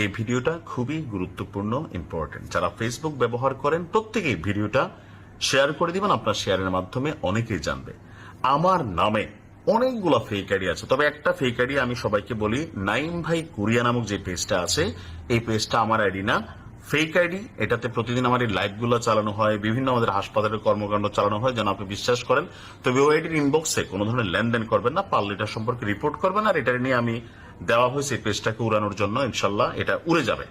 এই ভিডিওটা খুবই গুরুত্বপূর্ণ, ইম্পর্টেন্ট। যারা ফেসবুক ব্যবহার করেন প্রত্যেকেই ভিডিওটা শেয়ার করে দিবেন, আপনার শেয়ারের মাধ্যমে অনেকেই জানবে। আমার নামে অনেকগুলো ফেক আইডি আছে, তবে একটা ফেক আইডি আমি সবাইকে বলি, নাইম ভাই কুরিয়া নামক যে পেজটা আছে, এই পেজটা আমার আইডি না, ফেক আইডি। এটাতে প্রতিদিন আমার এই লাইভগুলো চালানো হয়, বিভিন্ন আমাদের হাসপাতালের কর্মকাণ্ড চালানো হয়, যেন আপনি বিশ্বাস করেন। তবে ওই আইডির ইনবক্সে কোনো ধরনের লেনদেন করবেন না, পারলে এটা সম্পর্কে রিপোর্ট করবেন। আর এটা নিয়ে আমি দেওয়া হয়েছে এই পেজটাকে উড়ানোর জন্য, ইনশাল্লাহ এটা উড়ে যাবে।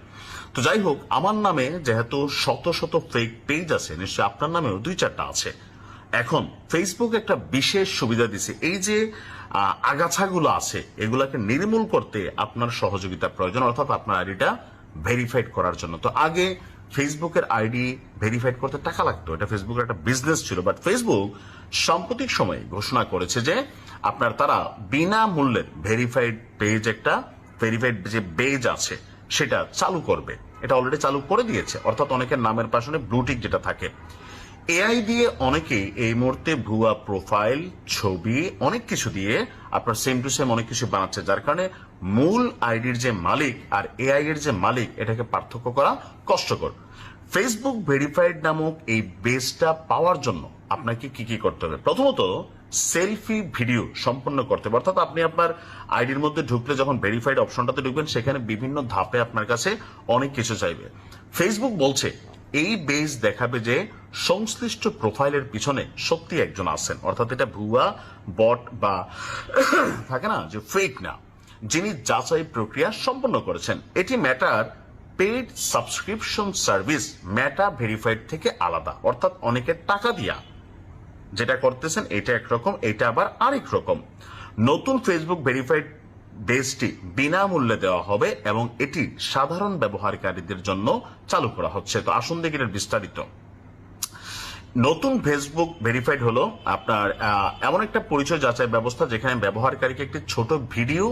তো যাই হোক, আমার নামে যেহেতু শত শত ফেক পেজ আছে, নিশ্চয়ই আপনার নামেও 2-4টা আছে। এখন ফেসবুক একটা বিশেষ সুবিধা দিছে, এই যে আগাছাগুলো আছে এগুলাকে নির্মূল করতে আপনার সহযোগিতা প্রয়োজন, অর্থাৎ আপনার আইডিটা ভেরিফাইড করার জন্য। তো আগে ফেসবুকের আইডি ভেরিফাইড করতে টাকা লাগতো, এটা ফেসবুকের একটা বিজনেস ছিল। বাট ফেসবুক সাম্প্রতিক সময়ে ঘোষণা করেছে যে আপনার তারা বিনামূল্যে ভেরিফাইড পেজ, একটা ভেরিফাইড যে পেজ আছে সেটা চালু করবে। এটা অলরেডি চালু করে দিয়েছে, অর্থাৎ অনেকের নামের পাশে ব্লু টিক যেটা থাকে, এআই দিয়ে অনেকেই এই মুহূর্তে ভুয়া প্রোফাইল, ছবি, অনেক কিছু দিয়ে আপনার সেম টু সেম অনেক কিছু বানাচ্ছে, যার কারণে মূল আইডির যে মালিক আর এআই এর যে মালিক এটাকে পার্থক্য করা কষ্টকর। ফেসবুক ভেরিফাইড নামক এই বেসটা পাওয়ার জন্য আপনাকে কি কি করতে হবে? প্রথমত, সেলফি ভিডিও সম্পন্ন করতে হবে, অর্থাৎ আপনি আপনার আইডির মধ্যে ঢুকলে যখন ভেরিফাইড অপশনটাতে ঢুকবেন, সেখানে বিভিন্ন ধাপে আপনার কাছে অনেক কিছু চাইবে। ফেসবুক বলছে এই বেস দেখাবে যে সংশ্লিষ্ট প্রোফাইলের পিছনে সত্যি একজন আছেন, অর্থাৎ এটা ভুয়া বট বা থাকে না যে ফেক না, যিনি যাচাই প্রক্রিয়া সম্পন্ন করেছেন। এটি মেটার paid subscription service Meta verified থেকে আলাদা, অর্থাৎ অনেকের টাকা দিয়া যেটা করতেছেন এটা একরকম, এটা আবার আরেক রকম। নতুন ফেসবুক ভেরিফাইড বেসটি বিনামূল্যে দেওয়া হবে এবং এটি সাধারণ ব্যবহারকারীদের জন্য চালু করা হচ্ছে। তো আসুন দেখি এর বিস্তারিত। নতুন ফেসবুক ভেরিফাইড হলো আপনার এমন একটা পরিচয় যাচাই ব্যবস্থা যেখানে ব্যবহারকারীকে একটি ছোট ভিডিও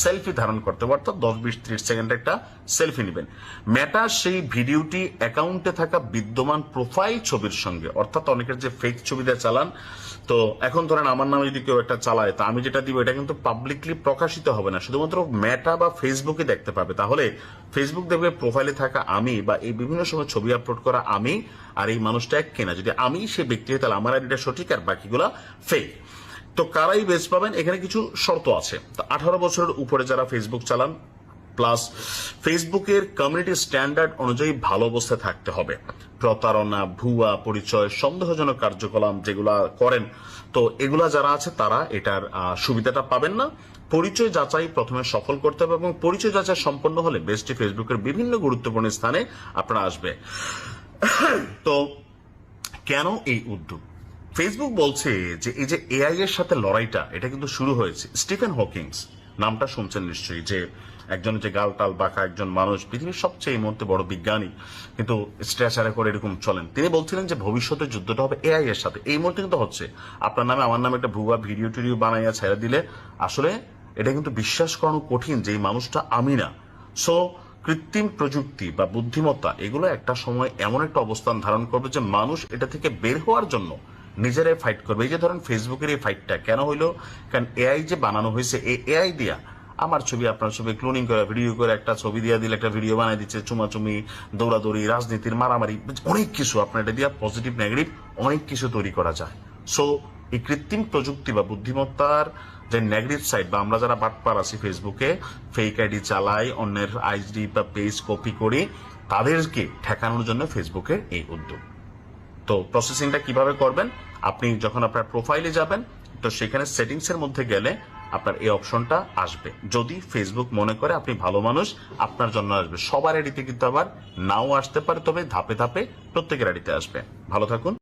সেলফি ধারণ করতে হবে, অর্থাৎ 10-20-30 সেকেন্ডের একটা সেলফি নেবেন। মেটা সেই ভিডিওটি অ্যাকাউন্টে থাকা বিদ্যমান প্রোফাইল ছবির সঙ্গে, অর্থাৎ অনেকের যে ফেক ছবি দিয়ে চালান, তো এখন ধরেন আমার নামে যদি কেউ একটা চালায়, তা আমি যেটা দিব এটা কিন্তু পাবলিকলি প্রকাশিত হবে না, শুধুমাত্র মেটা বা ফেসবুকে দেখতে পাবে। তাহলে ফেসবুক দেখবে প্রোফাইলে থাকা আমি বা এই বিভিন্ন সময় ছবি আপলোড করা আমি, আর এই মানুষটা এক কিনা। যদি আমি সে ব্যক্তি হয় তাহলে আমার আইডিটা সঠিক আর বাকিগুলা ফেক। তো কারাই বেচ পাবেন? এখানে কিছু শর্ত আছে। তো 18 বছরের উপরে যারা ফেসবুক চালান, প্লাস ফেসবুকের কমিউনিটি স্ট্যান্ডার্ড অনুযায়ী ভালো অবস্থায় থাকতে হবে। প্রতারণা, ভুয়া পরিচয়, সন্দেহজনক কার্যকলাপ যেগুলা করেন, তো এগুলা যারা আছে তারা এটার সুবিধাটা পাবেন না। পরিচয় যাচাই প্রথমে সফল করতে হবে এবং পরিচয় যাচাই সম্পন্ন হলে বেস্টটি ফেসবুকের বিভিন্ন গুরুত্বপূর্ণ স্থানে আপনারা আসবে। তো কেন এই উদ্যোগ? ফেসবুক বলছে যে এই যে এআই এর সাথে লড়াইটা, এটা কিন্তু শুরু হয়েছে। স্টিফেন হকিংস নামটা শুনছেন নিশ্চয়ই, যে একজন যে গাল টাল বাঁকা একজন মানুষ, পৃথিবীর সবচেয়ে এই মুহূর্তে বড় বিজ্ঞানী, কিন্তু স্ট্রেচারে করে এরকম চলেন। তিনি বলছিলেন যে ভবিষ্যতের যুদ্ধটা হবে এআই এর সাথে। এই মুহূর্তে কিন্তু হচ্ছে। আপনার নামে আমার নামে একটা ভুয়া ভিডিও টিডিও বানাইয়া ছেড়ে দিলে আসলে এটা কিন্তু বিশ্বাস করানো কঠিন যে এই মানুষটা আমি না। সো কৃত্রিম প্রযুক্তি বা বুদ্ধিমত্তা এগুলো একটা সময় এমন একটা অবস্থান ধারণ করবে যে মানুষ এটা থেকে বের হওয়ার জন্য নিজেরাই ফাইট করবে। এই যে ধরেন ফেসবুকের এই ফাইটটা কেন হইলো? কারণ এআই যে বানানো হয়েছে, এই এআই দিয়া আমার ছবি আপনার ছবি ক্লোনিং করে ভিডিও করে একটা ছবি দিয়ে দিলে একটা ভিডিও বানিয়ে দিচ্ছে, চুমাচুমি, দৌড়াদৌড়ি, রাজনীতির মারামারি, অনেক কিছু আপনার এটা দিয়ে পজিটিভ নেগেটিভ অনেক কিছু তৈরি করা যায়। সো এই কৃত্রিম প্রযুক্তি বা বুদ্ধিমত্তার যে নেগেটিভ সাইড, বা আমরা যারা বাটপার আছি ফেসবুকে ফেক আইডি চালাই, অন্যের আইডি বা পেজ কপি করি, তাদেরকে ঠেকানোর জন্য ফেসবুকের এই উদ্যোগ। তো প্রসেসিংটা কিভাবে করবেন? আপনি যখন আপনার প্রোফাইলে যাবেন, তো সেখানে সেটিংস এর মধ্যে গেলে আপনার এই অপশনটা আসবে। যদি ফেসবুক মনে করে আপনি ভালো মানুষ, আপনার জন্য আসবে। সবার আইডিতে কিন্তু আবার নাও আসতে পারে, তবে ধাপে ধাপে প্রত্যেকের আইডিতে আসবে। ভালো থাকুন।